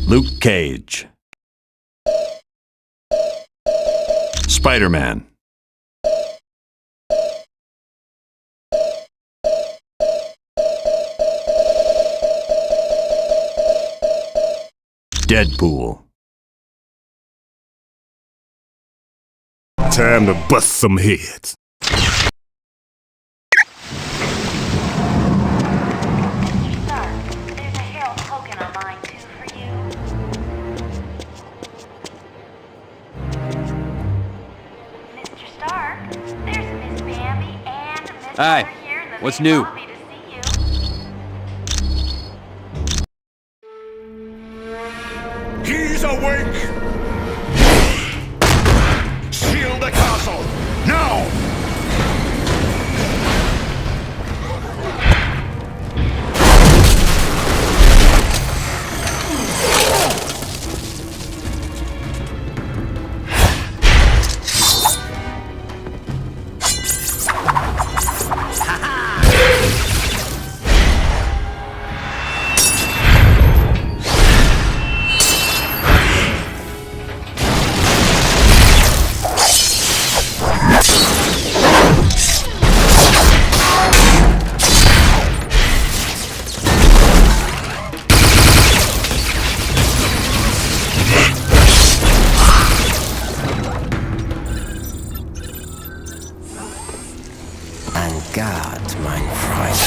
Luke Cage. Spider-Man. Deadpool. Time to bust some heads. Hi, what's new? He's awake! Shield the castle! Now! God, mein Freund.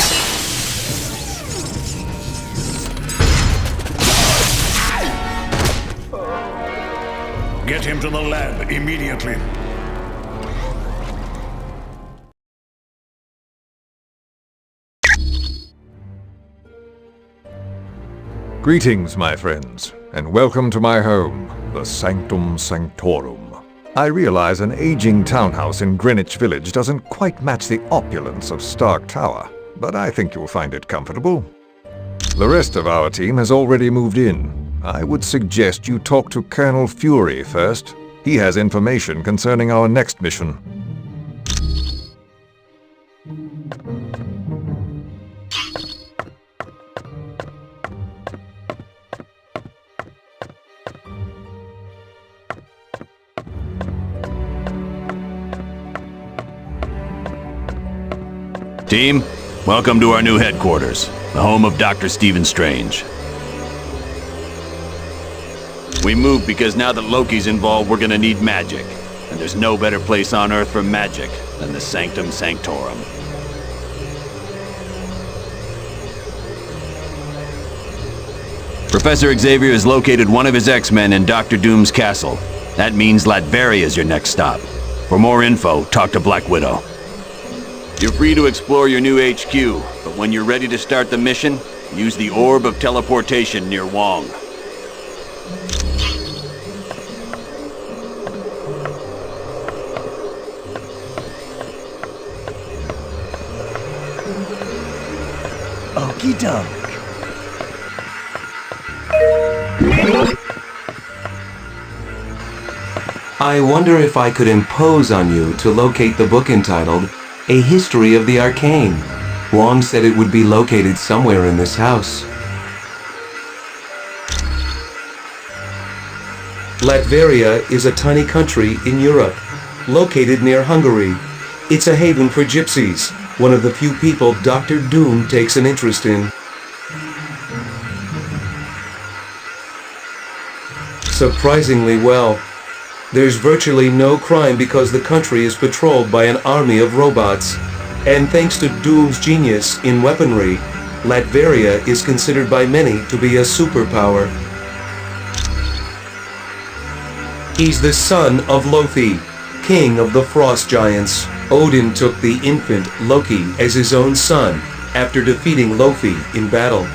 Get him to the lab immediately. Greetings, my friends, and welcome to my home, the Sanctum Sanctorum. I realize an aging townhouse in Greenwich Village doesn't quite match the opulence of Stark Tower, but I think you'll find it comfortable. The rest of our team has already moved in. I would suggest you talk to Colonel Fury first. He has information concerning our next mission. Team, welcome to our new headquarters, the home of Dr. Stephen Strange. We moved because now that Loki's involved, we're gonna need magic. And there's no better place on Earth for magic than the Sanctum Sanctorum. Professor Xavier has located one of his X-Men in Dr. Doom's castle. That means Latveria is your next stop. For more info, talk to Black Widow. You're free to explore your new HQ, but when you're ready to start the mission, use the Orb of Teleportation near Wong. Okie doke. I wonder if I could impose on you to locate the book entitled A History of the Arcane. Wong said it would be located somewhere in this house. Latveria is a tiny country in Europe, located near Hungary. It's a haven for gypsies, one of the few people Dr. Doom takes an interest in. Surprisingly well. There's virtually no crime because the country is patrolled by an army of robots. And thanks to Doom's genius in weaponry, Latveria is considered by many to be a superpower. He's the son of Loki, king of the frost giants. Odin took the infant Loki as his own son after defeating Loki in battle.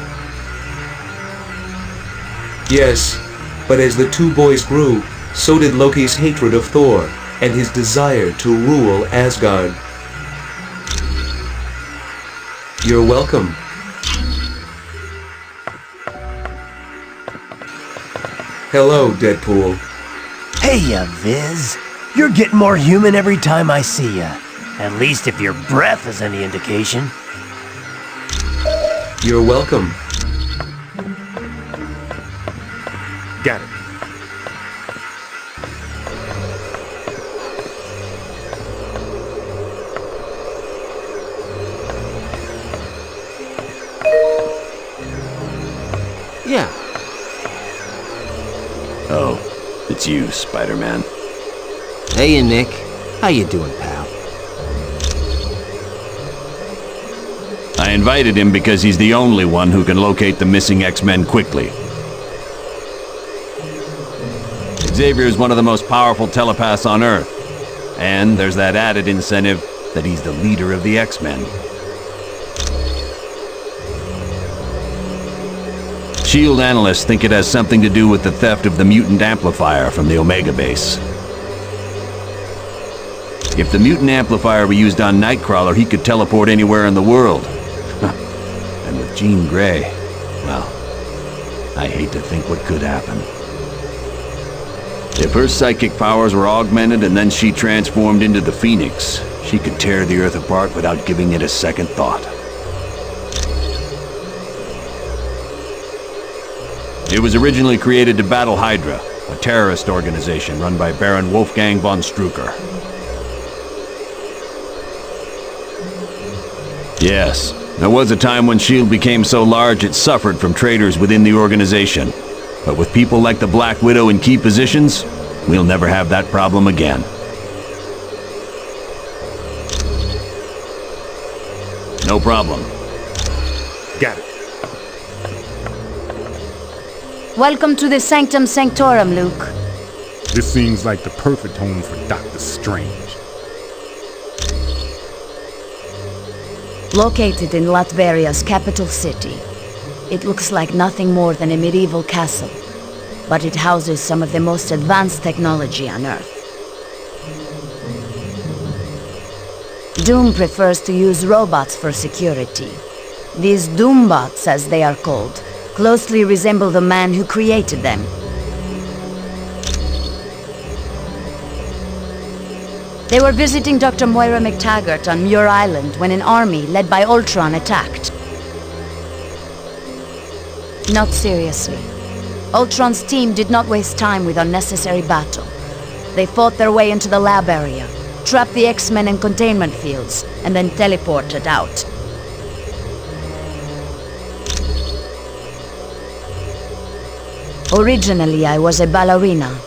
Yes, but as the two boys grew, so did Loki's hatred of Thor and his desire to rule Asgard. You're welcome. Hello, Deadpool. Hey ya, Viz. You're getting more human every time I see ya. At least if your breath is any indication. You're welcome. Got it. Yeah. Oh, it's you, Spider-Man. Hey, Nick. How you doing, pal? I invited him because he's the only one who can locate the missing X-Men quickly. Xavier is one of the most powerful telepaths on Earth. And there's that added incentive that he's the leader of the X-Men. SHIELD analysts think it has something to do with the theft of the mutant amplifier from the Omega base. If the mutant amplifier were used on Nightcrawler, he could teleport anywhere in the world. And with Jean Grey, well, I hate to think what could happen. If her psychic powers were augmented and then she transformed into the Phoenix, she could tear the Earth apart without giving it a second thought. It was originally created to battle Hydra, a terrorist organization run by Baron Wolfgang von Strucker. Yes, there was a time when SHIELD became so large it suffered from traitors within the organization. But with people like the Black Widow in key positions, we'll never have that problem again. No problem. Got it. Welcome to the Sanctum Sanctorum, Luke. This seems like the perfect home for Doctor Strange. Located in Latveria's capital city, it looks like nothing more than a medieval castle, but it houses some of the most advanced technology on Earth. Doom prefers to use robots for security. These Doombots, as they are called, closely resemble the man who created them. They were visiting Dr. Moira McTaggart on Muir Island when an army led by Ultron attacked. Not seriously. Ultron's team did not waste time with unnecessary battle. They fought their way into the lab area, trapped the X-Men in containment fields, and then teleported out. Originally, I was a ballerina,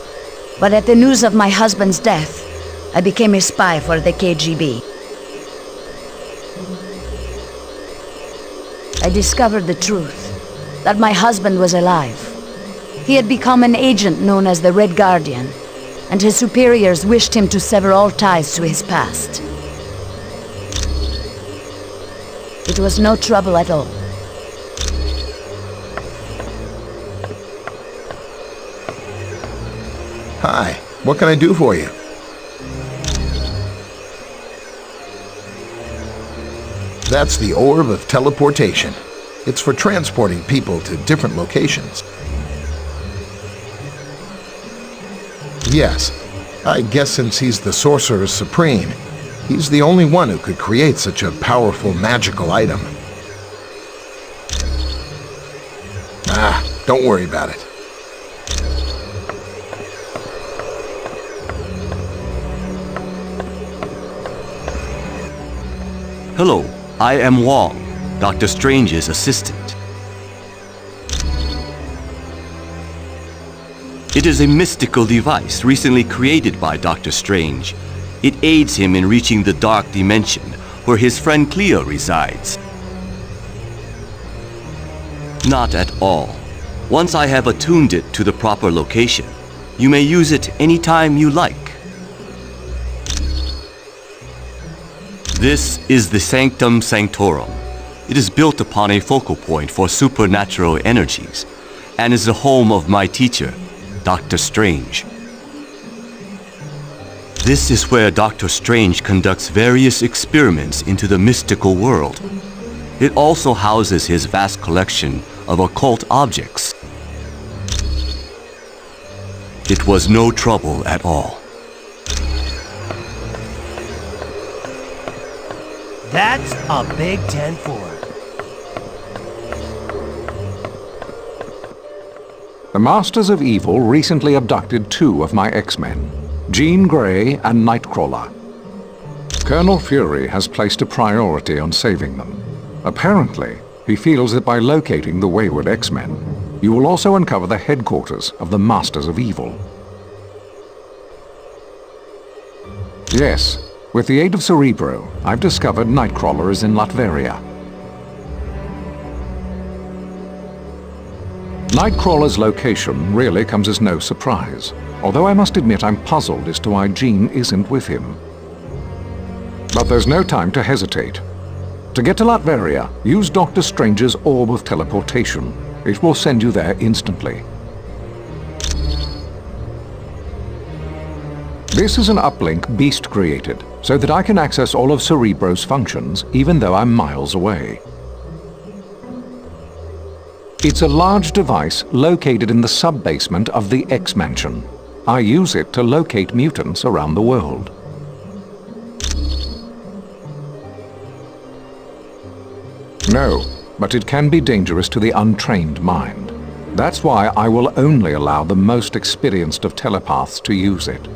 but at the news of my husband's death, I became a spy for the KGB. I discovered the truth, that my husband was alive. He had become an agent known as the Red Guardian, and his superiors wished him to sever all ties to his past. It was no trouble at all. Hi, what can I do for you? That's the Orb of Teleportation. It's for transporting people to different locations. Yes, I guess since he's the Sorcerer Supreme, he's the only one who could create such a powerful magical item. Don't worry about it. Hello, I am Wong, Dr. Strange's assistant. It is a mystical device recently created by Dr. Strange. It aids him in reaching the dark dimension where his friend Cleo resides. Not at all. Once I have attuned it to the proper location, you may use it anytime you like. This is the Sanctum Sanctorum. It is built upon a focal point for supernatural energies, and is the home of my teacher, Dr. Strange. This is where Dr. Strange conducts various experiments into the mystical world. It also houses his vast collection of occult objects. It was no trouble at all. That's a big 10-4. The Masters of Evil recently abducted 2 of my X-Men, Jean Grey and Nightcrawler. Colonel Fury has placed a priority on saving them. Apparently, he feels that by locating the wayward X-Men, you will also uncover the headquarters of the Masters of Evil. Yes, with the aid of Cerebro, I've discovered Nightcrawler is in Latveria. Nightcrawler's location really comes as no surprise, although I must admit I'm puzzled as to why Jean isn't with him. But there's no time to hesitate. To get to Latveria, use Doctor Strange's Orb of Teleportation. It will send you there instantly. This is an uplink Beast created, so that I can access all of Cerebro's functions, even though I'm miles away. It's a large device located in the sub-basement of the X-Mansion. I use it to locate mutants around the world. No, but it can be dangerous to the untrained mind. That's why I will only allow the most experienced of telepaths to use it.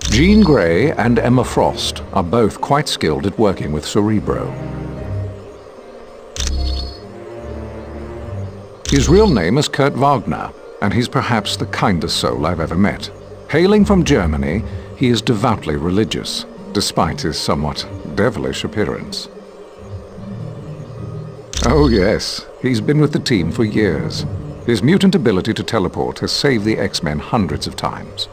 Jean Grey and Emma Frost are both quite skilled at working with Cerebro. His real name is Kurt Wagner, and he's perhaps the kindest soul I've ever met. Hailing from Germany, he is devoutly religious, despite his somewhat devilish appearance. Oh yes, he's been with the team for years. His mutant ability to teleport has saved the X-Men hundreds of times.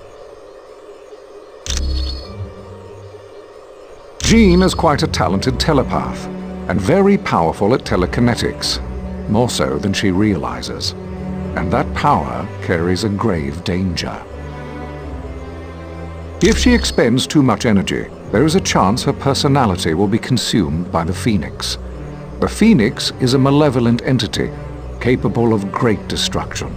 Jean is quite a talented telepath, and very powerful at telekinetics, more so than she realizes. And that power carries a grave danger. If she expends too much energy, there is a chance her personality will be consumed by the Phoenix. The Phoenix is a malevolent entity, capable of great destruction.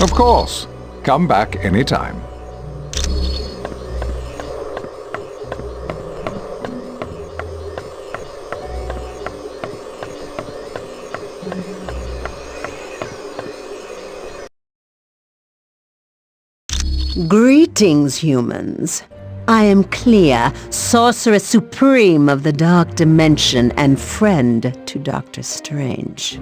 Of course, come back anytime. Greetings, humans. I am Clea, Sorceress Supreme of the Dark Dimension and friend to Doctor Strange.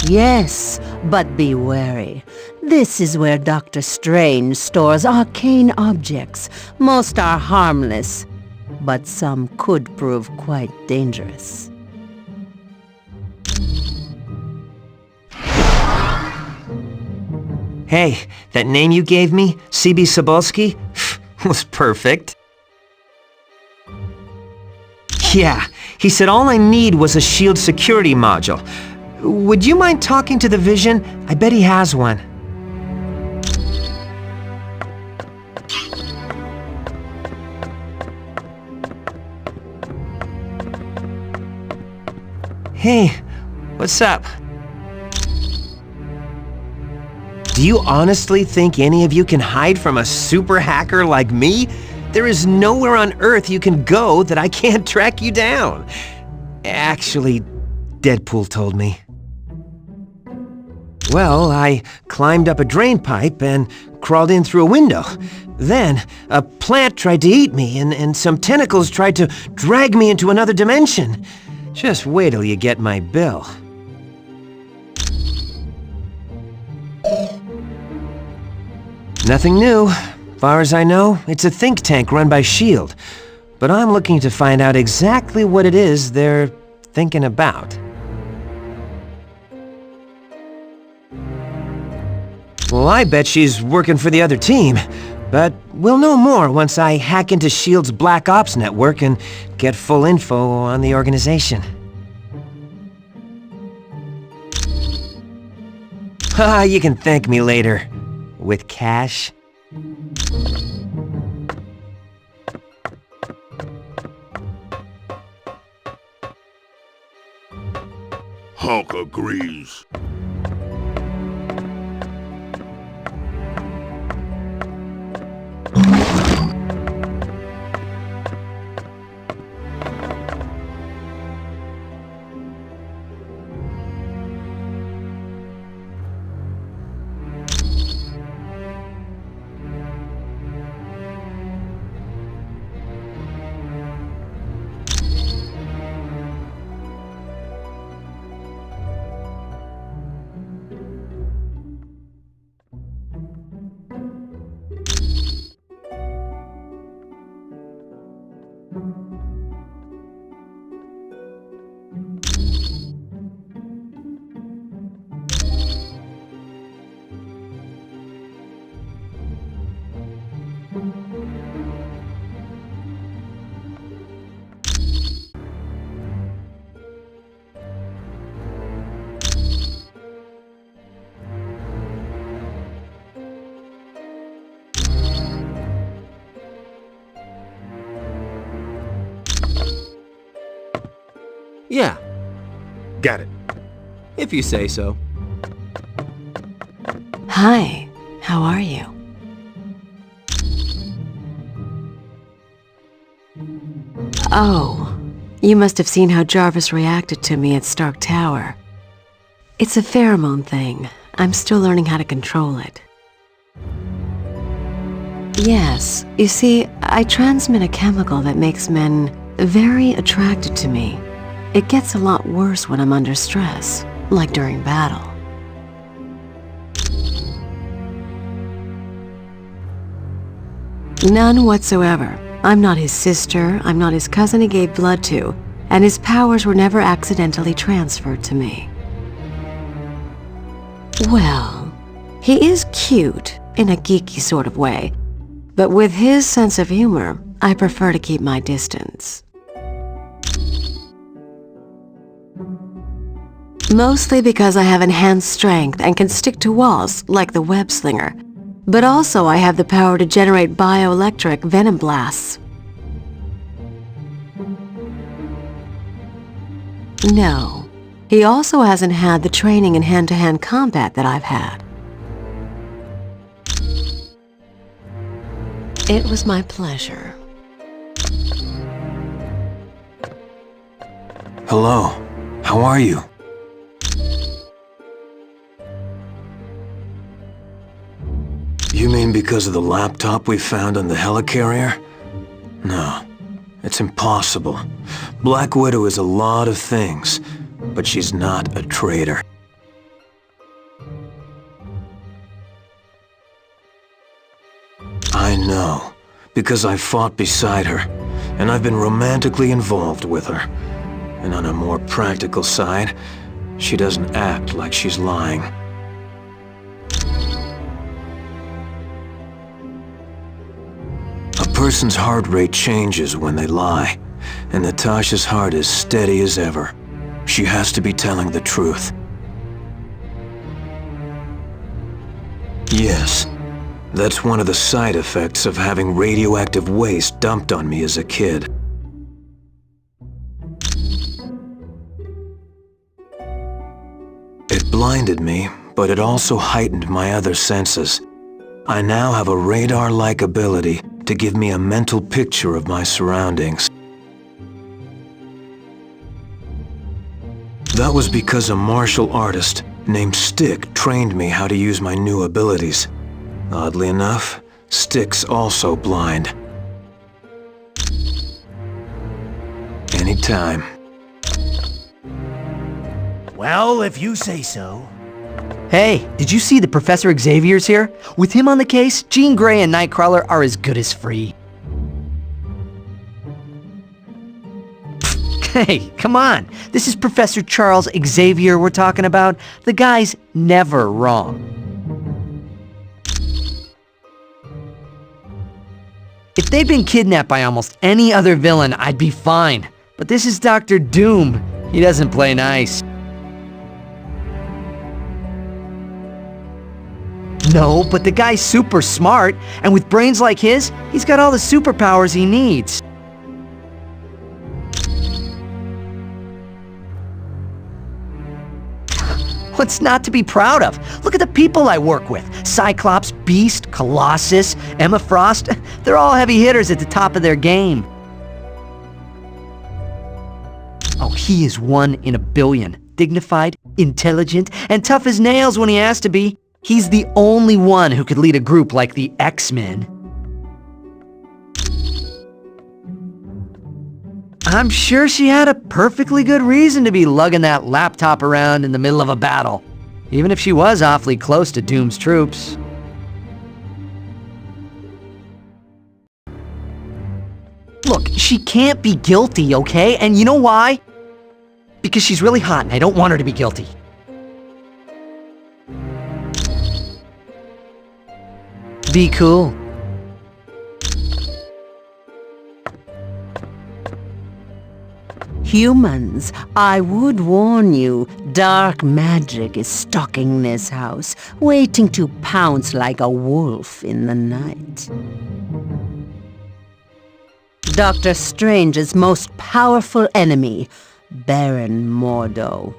Yes, but be wary. This is where Doctor Strange stores arcane objects. Most are harmless, but some could prove quite dangerous. Hey, that name you gave me, C.B. Cebulski, was perfect. Yeah, he said all I need was a shield security module. Would you mind talking to the Vision? I bet he has one. Hey, what's up? Do you honestly think any of you can hide from a super hacker like me? There is nowhere on Earth you can go that I can't track you down. Actually, Deadpool told me. Well, I climbed up a drain pipe and crawled in through a window. Then, a plant tried to eat me, and some tentacles tried to drag me into another dimension. Just wait till you get my bill. Nothing new. Far as I know, it's a think tank run by S.H.I.E.L.D. But I'm looking to find out exactly what it is they're thinking about. Well, I bet she's working for the other team. But we'll know more once I hack into S.H.I.E.L.D.'s Black Ops network and get full info on the organization. Haha, you can thank me later. With cash. Hulk agrees. Yeah, Got it. if you say so. Hi, how are you? Oh, you must have seen how Jarvis reacted to me at Stark Tower. It's a pheromone thing. I'm still learning how to control it. Yes, you see, I transmit a chemical that makes men very attracted to me. It gets a lot worse when I'm under stress, like during battle. None whatsoever. I'm not his sister, I'm not his cousin he gave blood to, and his powers were never accidentally transferred to me. Well, he is cute, in a geeky sort of way, but with his sense of humor, I prefer to keep my distance. Mostly because I have enhanced strength and can stick to walls like the web slinger, but also I have the power to generate bioelectric venom blasts. No, he also hasn't had the training in hand-to-hand combat that I've had. It was my pleasure. Hello, how are you? You mean because of the laptop we found on the helicarrier? No, it's impossible. Black Widow is a lot of things, but she's not a traitor. I know, because I fought beside her, and I've been romantically involved with her. And on a more practical side, she doesn't act like she's lying. A person's heart rate changes when they lie, and Natasha's heart is steady as ever. She has to be telling the truth. Yes, that's one of the side effects of having radioactive waste dumped on me as a kid. It blinded me, but it also heightened my other senses. I now have a radar-like ability to give me a mental picture of my surroundings. That was because a martial artist named Stick trained me how to use my new abilities. Oddly enough, Stick's also blind. Anytime. Well, if you say so. Hey, did you see that Professor Xavier's here? With him on the case, Jean Grey and Nightcrawler are as good as free. Hey, come on. This is Professor Charles Xavier we're talking about. The guy's never wrong. If they'd been kidnapped by almost any other villain, I'd be fine. But this is Dr. Doom. He doesn't play nice. No, but the guy's super smart, and with brains like his, he's got all the superpowers he needs. What's not to be proud of? Look at the people I work with. Cyclops, Beast, Colossus, Emma Frost. They're all heavy hitters at the top of their game. Oh, he is one in a billion. Dignified, intelligent, and tough as nails when he has to be. He's the only one who could lead a group like the X-Men. I'm sure she had a perfectly good reason to be lugging that laptop around in the middle of a battle, even if she was awfully close to Doom's troops. Look, she can't be guilty, okay? And you know why? Because she's really hot and I don't want her to be guilty. Be cool. Humans, I would warn you, dark magic is stalking this house, waiting to pounce like a wolf in the night. Doctor Strange's most powerful enemy, Baron Mordo.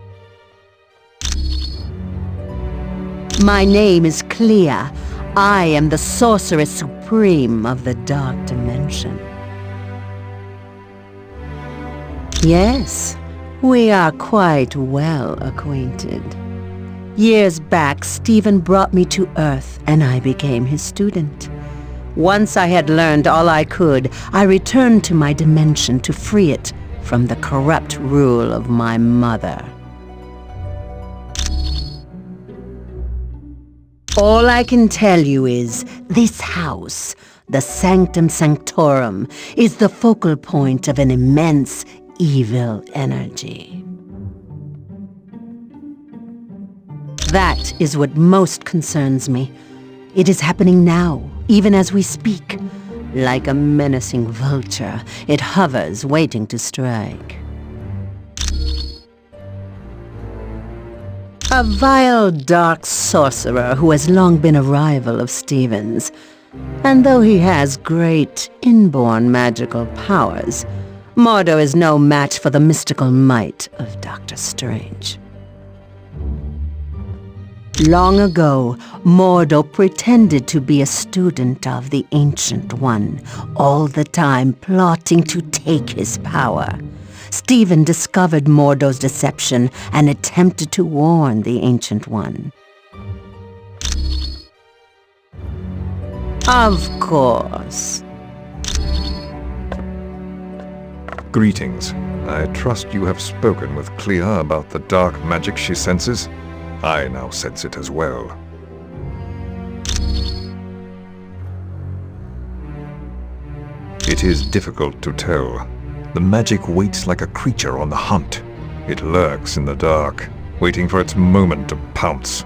My name is Clea. I am the Sorceress Supreme of the Dark Dimension. Yes, we are quite well acquainted. Years back, Stephen brought me to Earth, and I became his student. Once I had learned all I could, I returned to my dimension to free it from the corrupt rule of my mother. All I can tell you is, this house, the Sanctum Sanctorum, is the focal point of an immense evil energy. That is what most concerns me. It is happening now, even as we speak. Like a menacing vulture, it hovers, waiting to strike. A vile, dark sorcerer who has long been a rival of Stephen's. And though he has great, inborn magical powers, Mordo is no match for the mystical might of Dr. Strange. Long ago, Mordo pretended to be a student of the Ancient One, all the time plotting to take his power. Stephen discovered Mordo's deception and attempted to warn the Ancient One. Of course. Greetings. I trust you have spoken with Clea about the dark magic she senses. I now sense it as well. It is difficult to tell. The magic waits like a creature on the hunt. It lurks in the dark, waiting for its moment to pounce.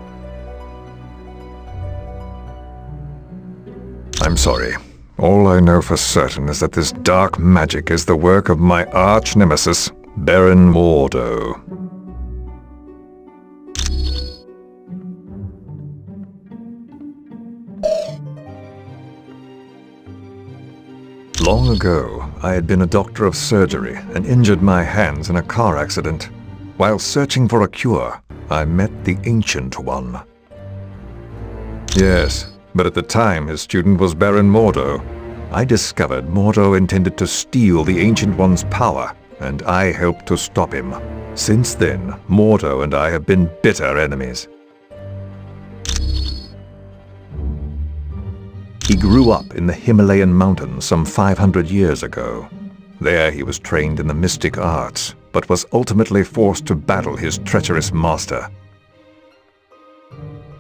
I'm sorry. All I know for certain is that this dark magic is the work of my arch-nemesis, Baron Mordo. Long ago, I had been a doctor of surgery and injured my hands in a car accident. While searching for a cure, I met the Ancient One. Yes, but at the time his student was Baron Mordo. I discovered Mordo intended to steal the Ancient One's power, and I helped to stop him. Since then, Mordo and I have been bitter enemies. He grew up in the Himalayan mountains some 500 years ago. There he was trained in the mystic arts, but was ultimately forced to battle his treacherous master.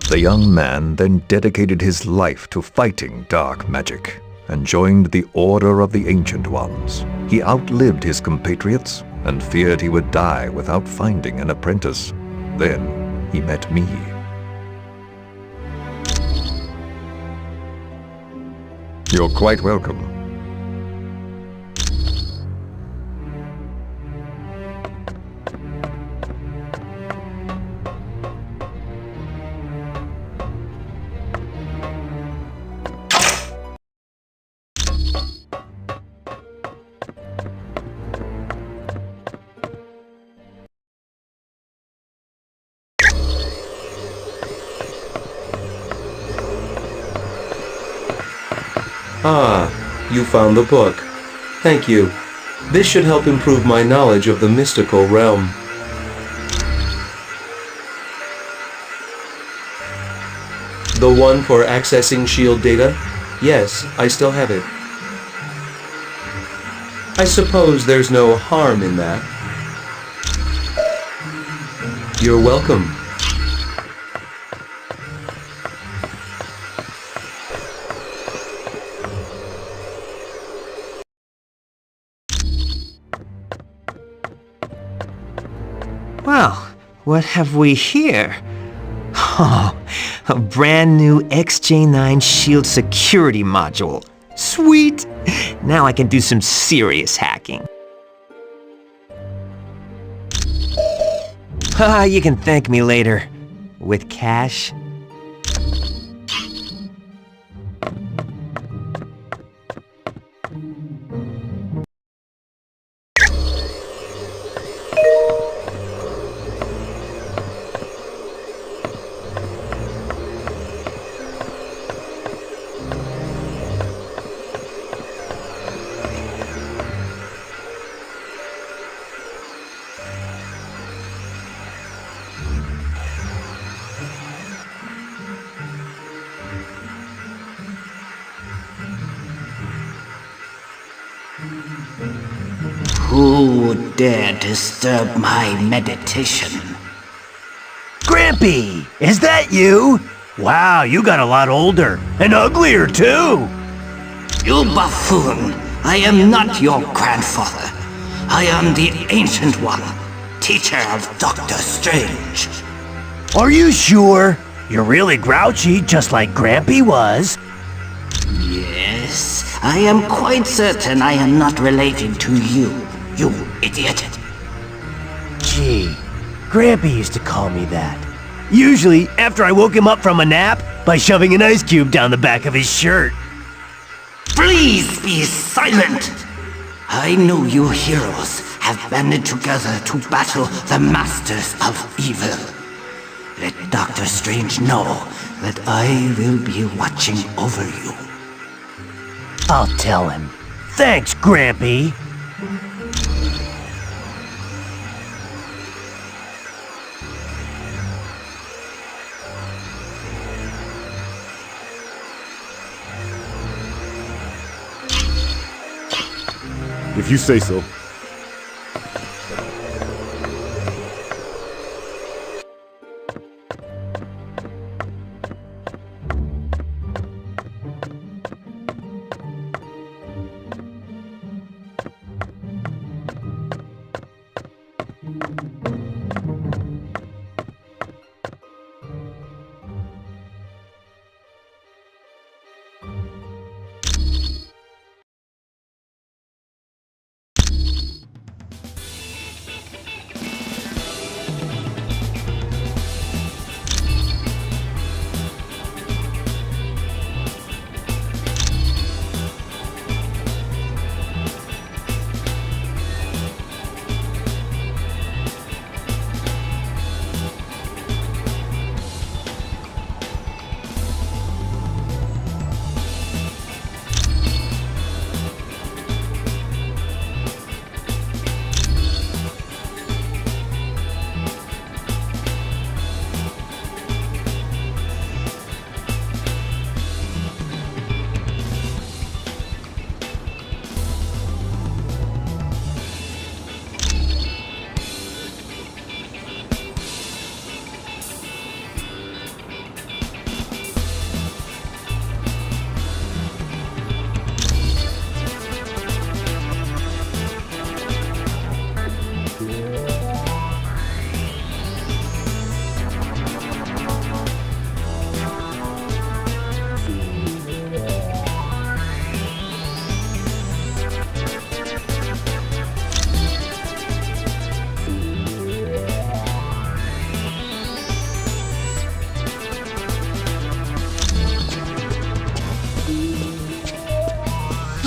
The young man then dedicated his life to fighting dark magic, and joined the Order of the Ancient Ones. He outlived his compatriots, and feared he would die without finding an apprentice. Then he met me. You're quite welcome. Ah, you found the book. Thank you. This should help improve my knowledge of the mystical realm. The one for accessing SHIELD data? Yes, I still have it. I suppose there's no harm in that. You're welcome. Well, what have we here? Oh, a brand new XJ9 Shield security module. Sweet! Now I can do some serious hacking. You can thank me later. With cash. you dare disturb my meditation? Grampy, is that you? Wow, you got a lot older and uglier too. You buffoon! I am not your grandfather. I am the Ancient One, teacher of Doctor Strange. Are you sure? You're really grouchy, just like Grampy was. Yes, I am quite certain I am not related to you, you idiot. Gee, Grampy used to call me that. Usually after I woke him up from a nap by shoving an ice cube down the back of his shirt. Please be silent! I know you heroes have banded together to battle the masters of evil. Let Doctor Strange know that I will be watching over you. I'll tell him. Thanks, Grampy. If you say so.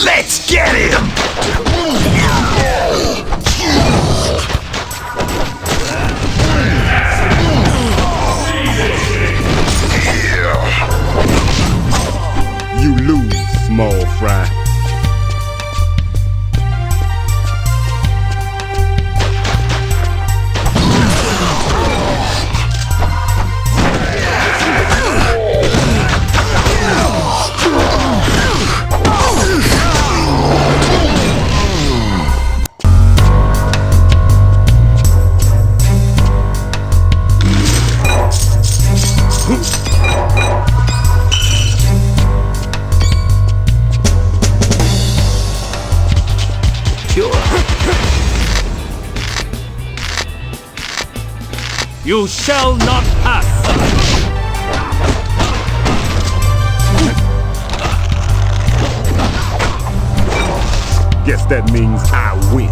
Let's get him! You lose, small fry. You shall not pass! Guess that means I win.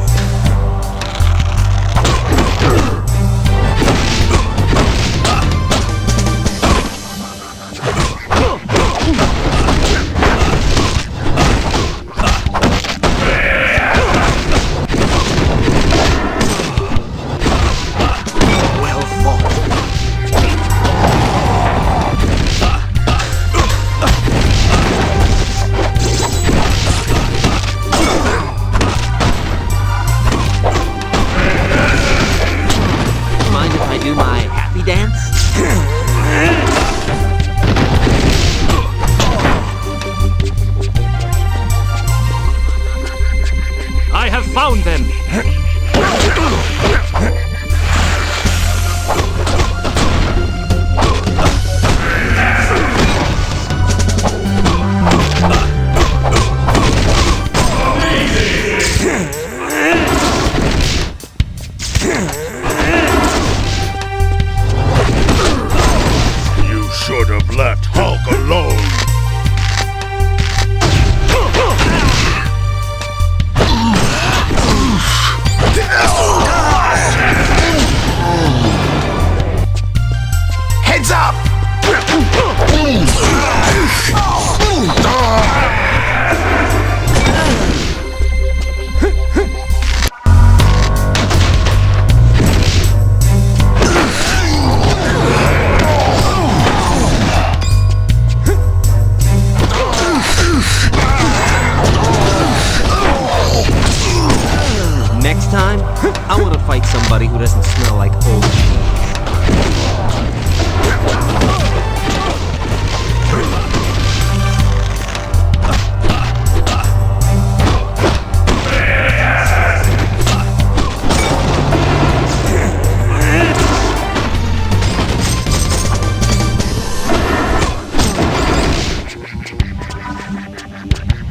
somebody who doesn't smell like old cheese.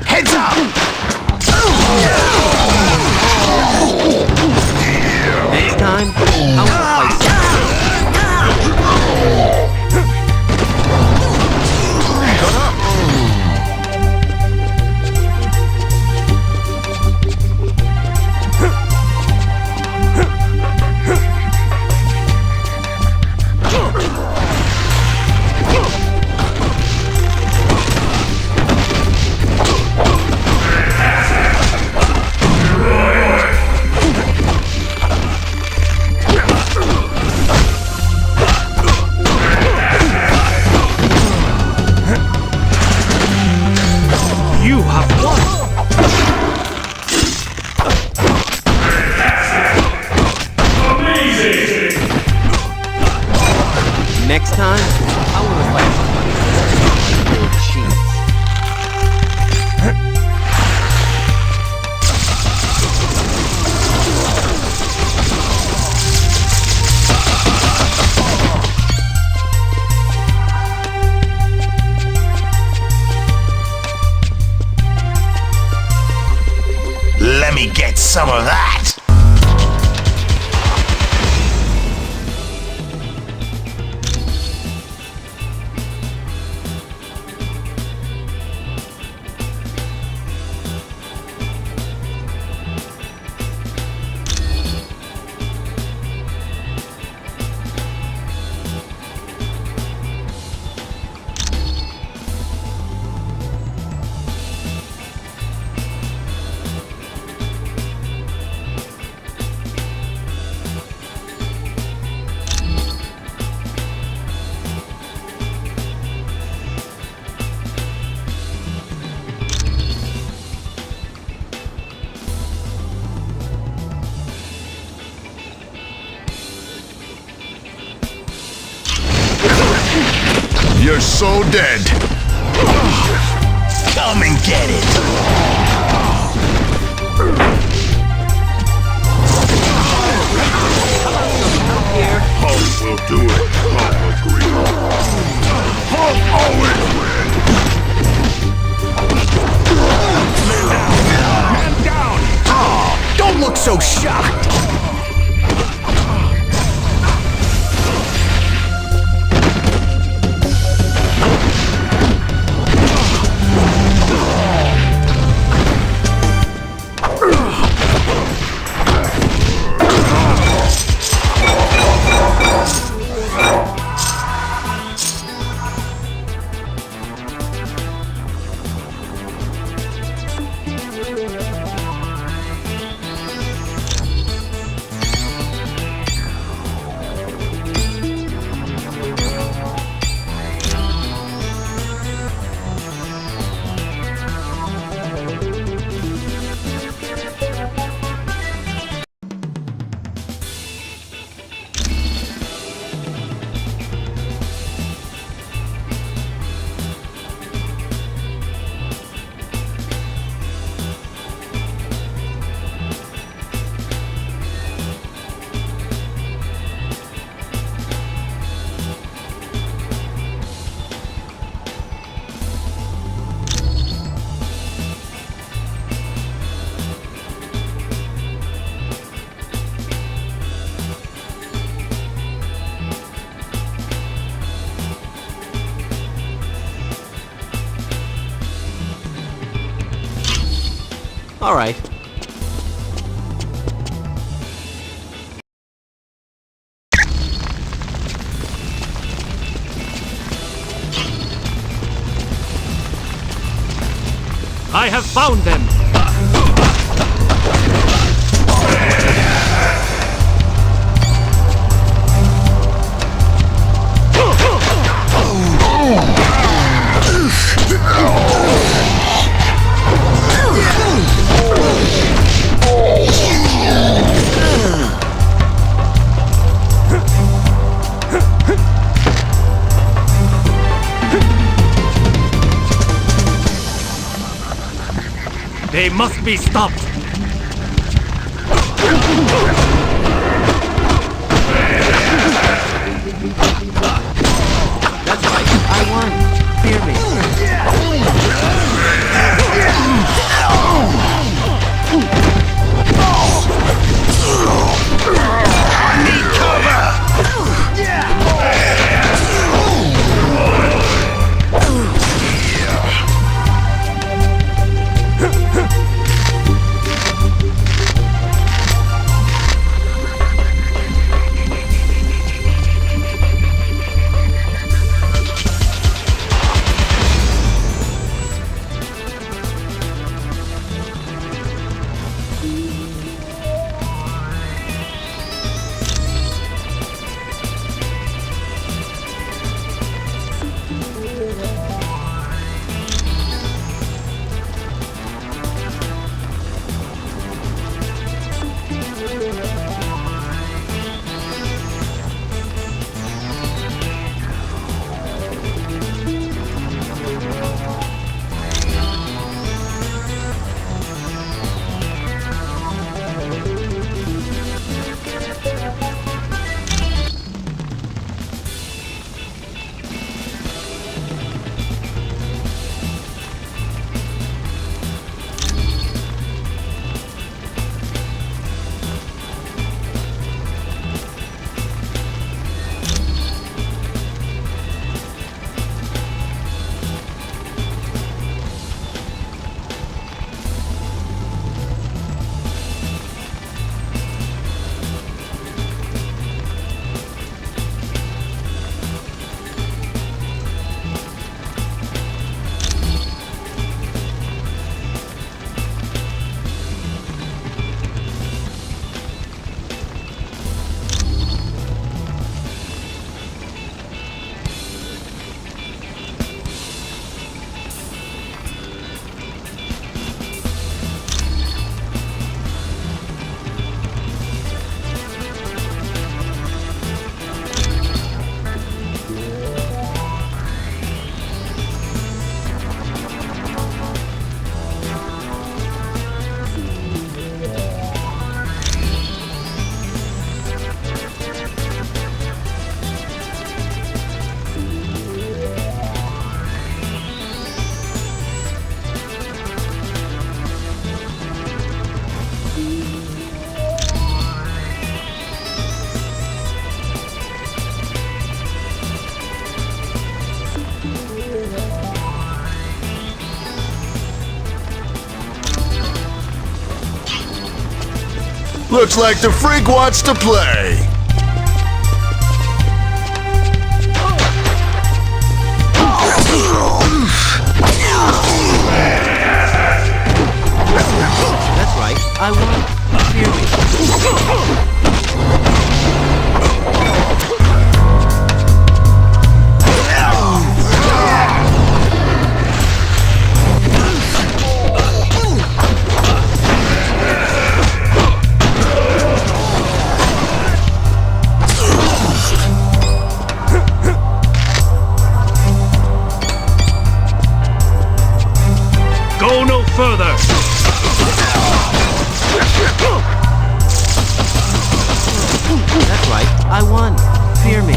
Heads up! Next time, I want to play Next time, I want to fight somebody who doesn't smell like old cheese. Let me get some of that! You're so dead. Come and get it! Hulk will do it. Hulk agree. Hulk always wins. Man down! Oh, don't look so shocked! All right. I have found them! They must be stopped! That's right, I won. Fear me. Need cover! Looks like the freak wants to play. That's right, I won. Fear me. Go no further! That's right, I won. Fear me.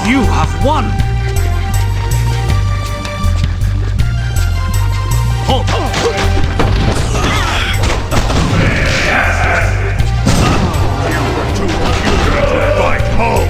You have won! Halt! Fight Hulk!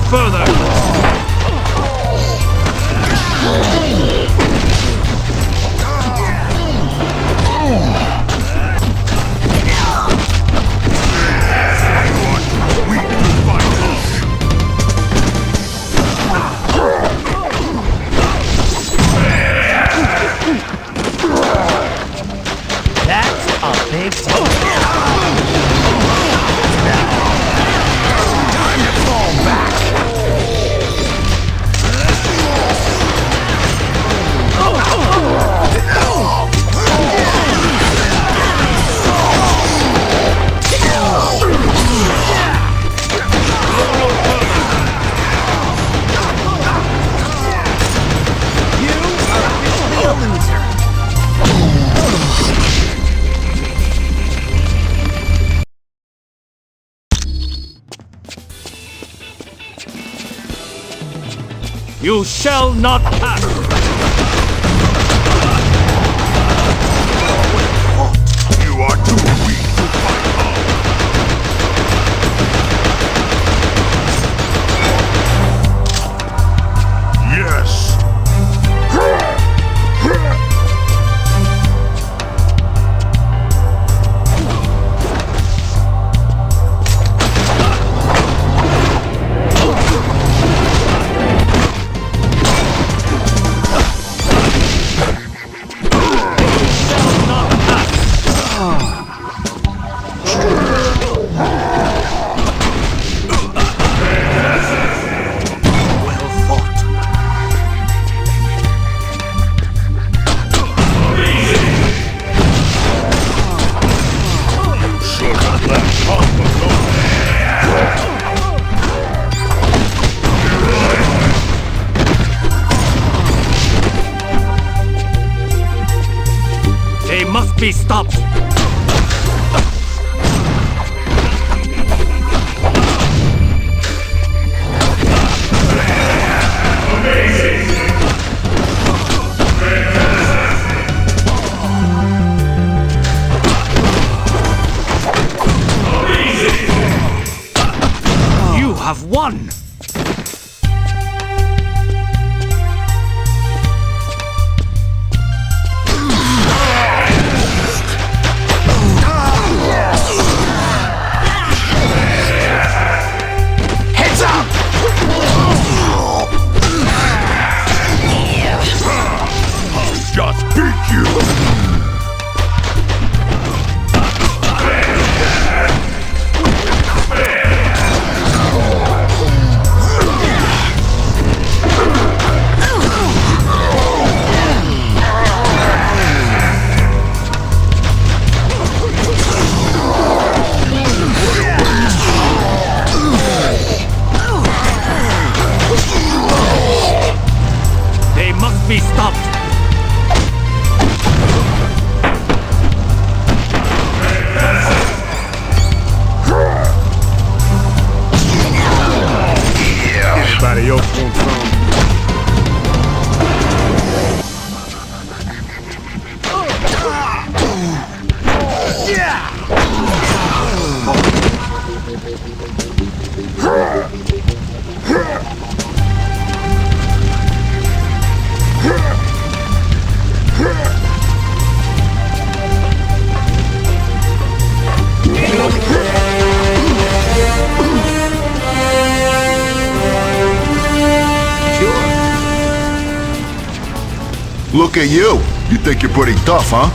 further! That's a big deal. Time to fall back. You shall not pass! You are too weak to fight hard. Yes. They must be stopped! You have won! Heads up! I'll just beat you! They must be stopped! Anybody else want some? Look at you. You think you're pretty tough, huh?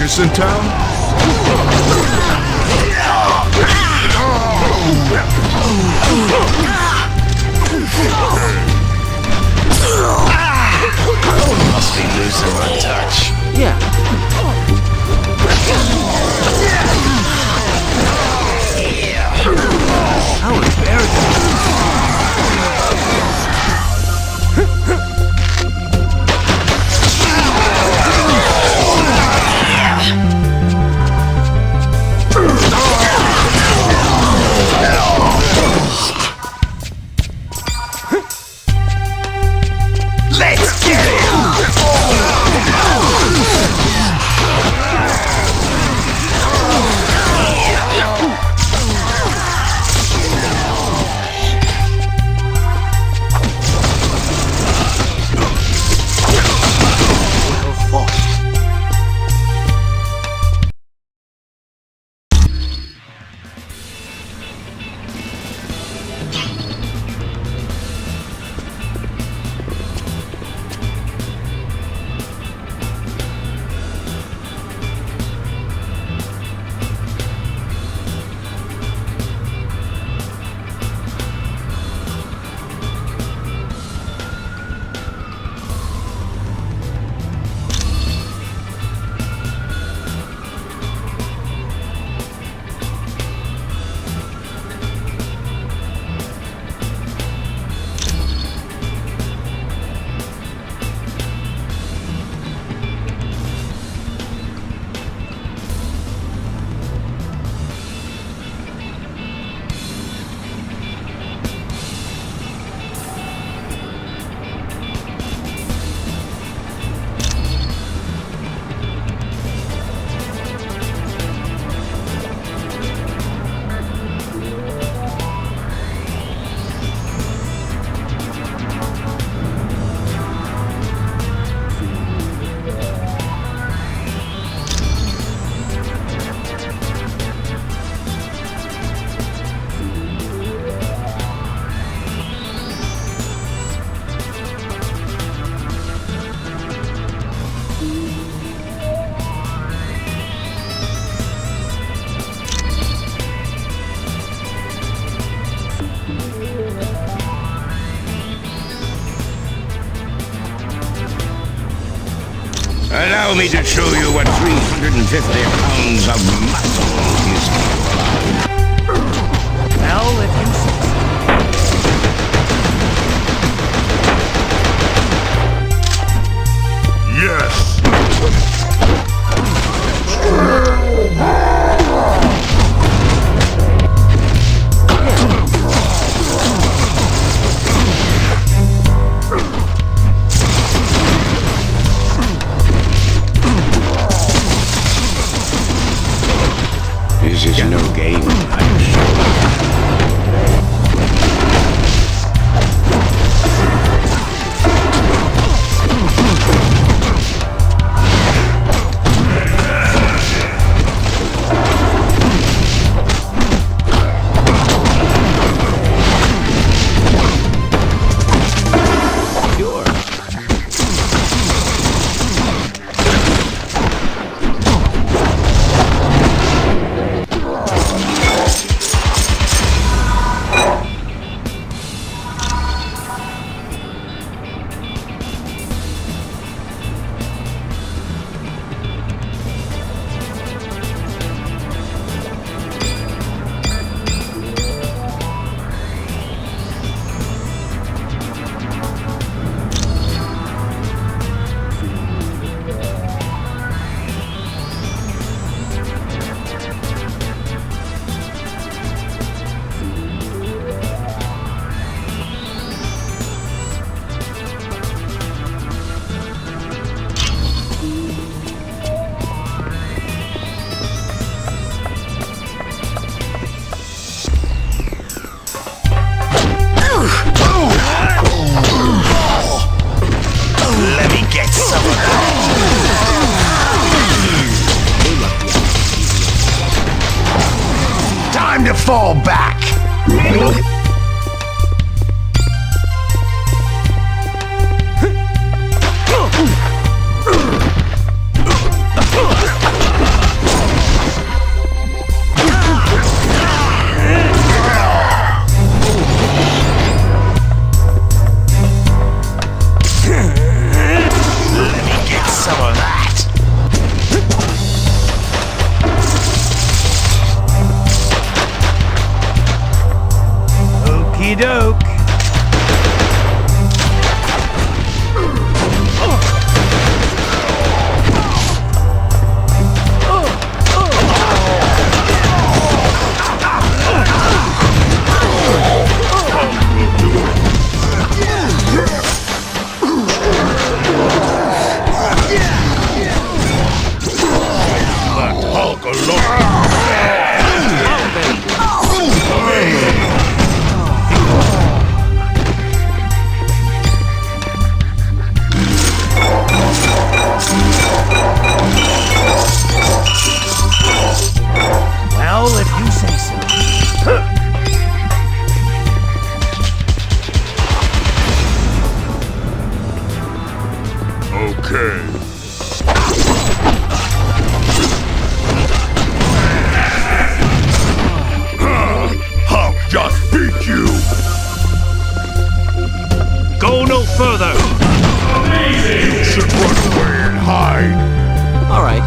circus in town? Must be losing my touch. Yeah. How embarrassing. Let's get it! Allow me to show you what 350 pounds of muscle is capable of. Now let him Yes! This is no game, I'm sure. joke. Well, if you say so. Okay. I'll just beat you! Go no further! You should run away and hide! Alright.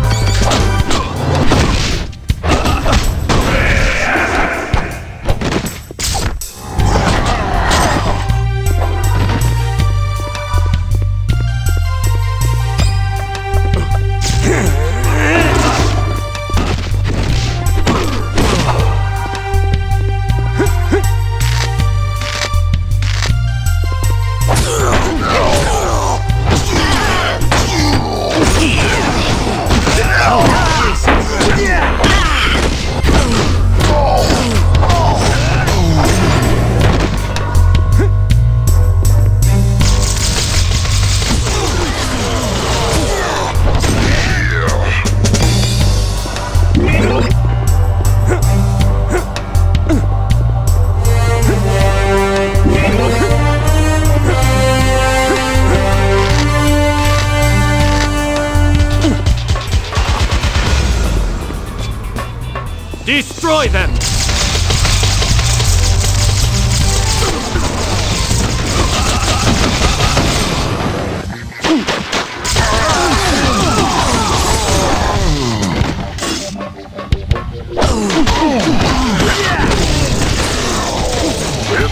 Destroy them!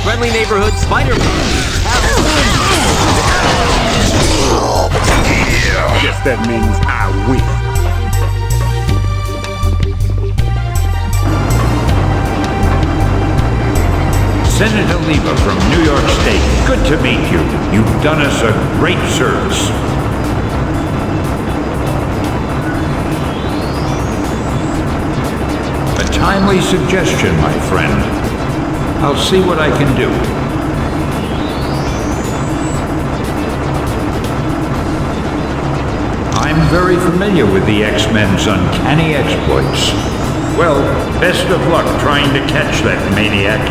Friendly neighborhood Spider-Man. Guess that means I win. Senator Leva from New York State. Good to meet you. You've done us a great service. A timely suggestion, my friend. I'll see what I can do. I'm very familiar with the X-Men's uncanny exploits. Well, best of luck trying to catch that maniac.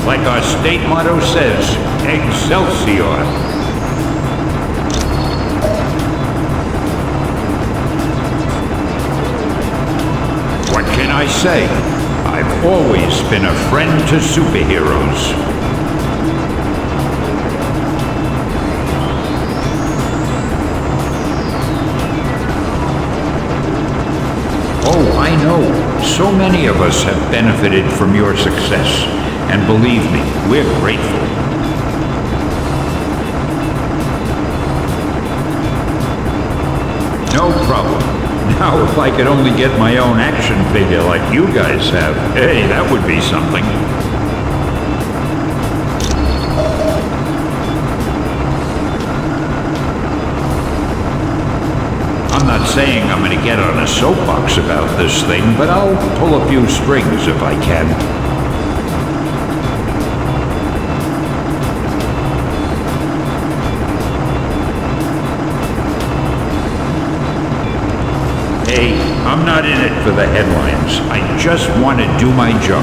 Like our state motto says, Excelsior. What can I say? I've always been a friend to superheroes. Oh, I know. So many of us have benefited from your success. And believe me, we're grateful. No problem. Now, if I could only get my own action figure like you guys have, hey, that would be something. I'm not saying I'm going to get on a soapbox about this thing, but I'll pull a few strings if I can. Hey, I'm not in it for the headlines. I just want to do my job.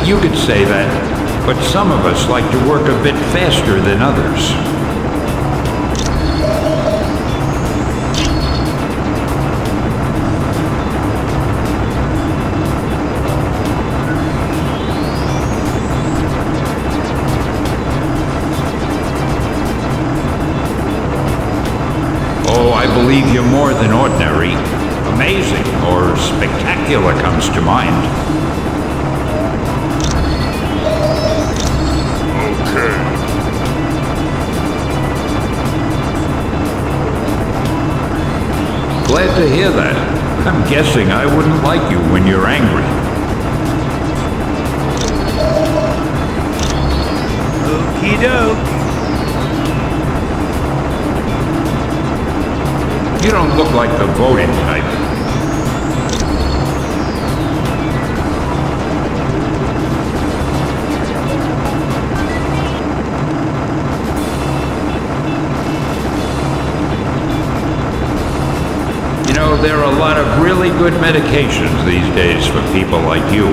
You could say that, but some of us like to work a bit faster than others. Oh, I believe you're more than ordinary. Amazing or spectacular comes to mind. Okay. Glad to hear that. I'm guessing I wouldn't like you when you're angry. Okie doke. You don't look like the voting type. You know, there are a lot of really good medications these days for people like you.